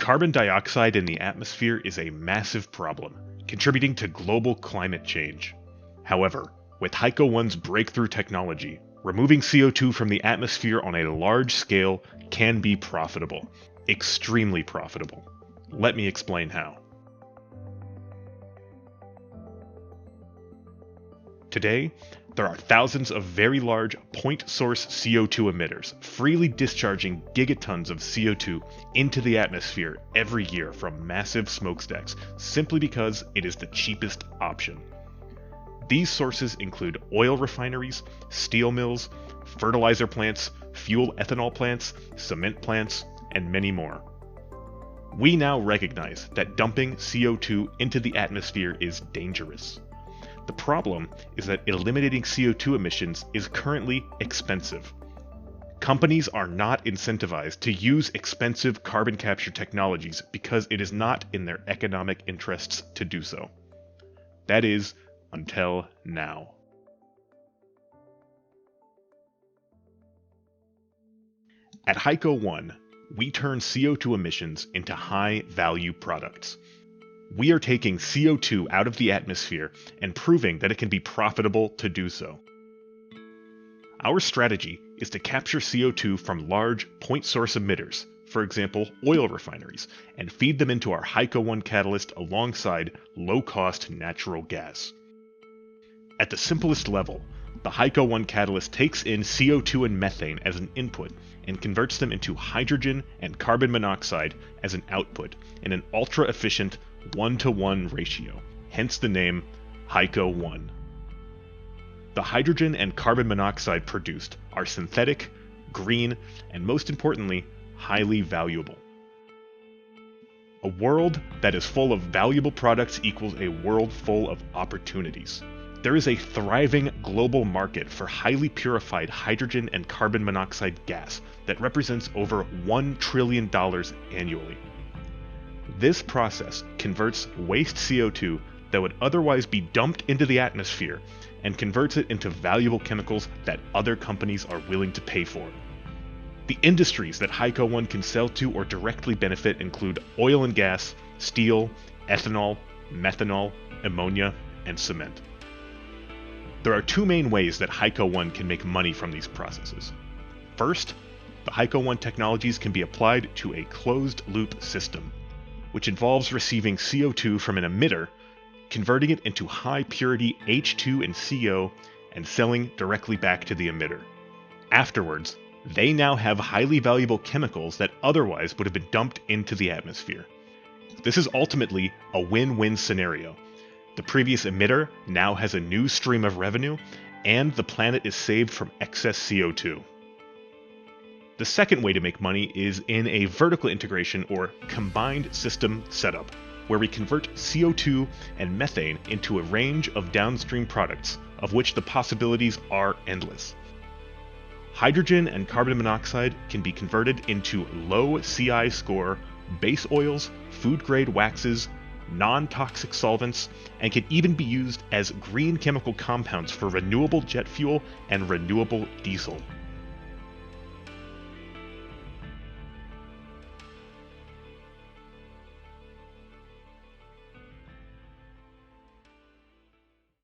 Carbon dioxide in the atmosphere is a massive problem, contributing to global climate change. However, with Hyco1's breakthrough technology, removing CO2 from the atmosphere on a large scale can be profitable. Extremely profitable. Let me explain how. Today, there are thousands of very large point-source CO2 emitters freely discharging gigatons of CO2 into the atmosphere every year from massive smokestacks simply because it is the cheapest option. These sources include oil refineries, steel mills, fertilizer plants, fuel ethanol plants, cement plants, and many more. We now recognize that dumping CO2 into the atmosphere is dangerous. The problem is that eliminating CO2 emissions is currently expensive. Companies are not incentivized to use expensive carbon capture technologies because it is not in their economic interests to do so. That is, until now. At Hyco1, we turn CO2 emissions into high-value products. We are taking CO2 out of the atmosphere and proving that it can be profitable to do so. Our strategy is to capture CO2 from large point-source emitters, for example oil refineries, and feed them into our Hyco1 catalyst alongside low-cost natural gas. At the simplest level, the Hyco1 catalyst takes in CO2 and methane as an input and converts them into hydrogen and carbon monoxide as an output in an ultra-efficient 1-to-1 ratio, hence the name Hyco1. The hydrogen and carbon monoxide produced are synthetic, green, and most importantly, highly valuable. A world that is full of valuable products equals a world full of opportunities. There is a thriving global market for highly purified hydrogen and carbon monoxide gas that represents over $1 trillion annually. This process converts waste CO2 that would otherwise be dumped into the atmosphere and converts it into valuable chemicals that other companies are willing to pay for. The industries that Hyco1 can sell to or directly benefit include oil and gas, steel, ethanol, methanol, ammonia, and cement. There are two main ways that Hyco1 can make money from these processes. First, the Hyco1 technologies can be applied to a closed-loop system, which involves receiving CO2 from an emitter, converting it into high-purity H2 and CO, and selling directly back to the emitter. Afterwards, they now have highly valuable chemicals that otherwise would have been dumped into the atmosphere. This is ultimately a win-win scenario. The previous emitter now has a new stream of revenue, and the planet is saved from excess CO2. The second way to make money is in a vertical integration or combined system setup, where we convert CO2 and methane into a range of downstream products, of which the possibilities are endless. Hydrogen and carbon monoxide can be converted into low CI score base oils, food-grade waxes, non-toxic solvents, and can even be used as green chemical compounds for renewable jet fuel and renewable diesel.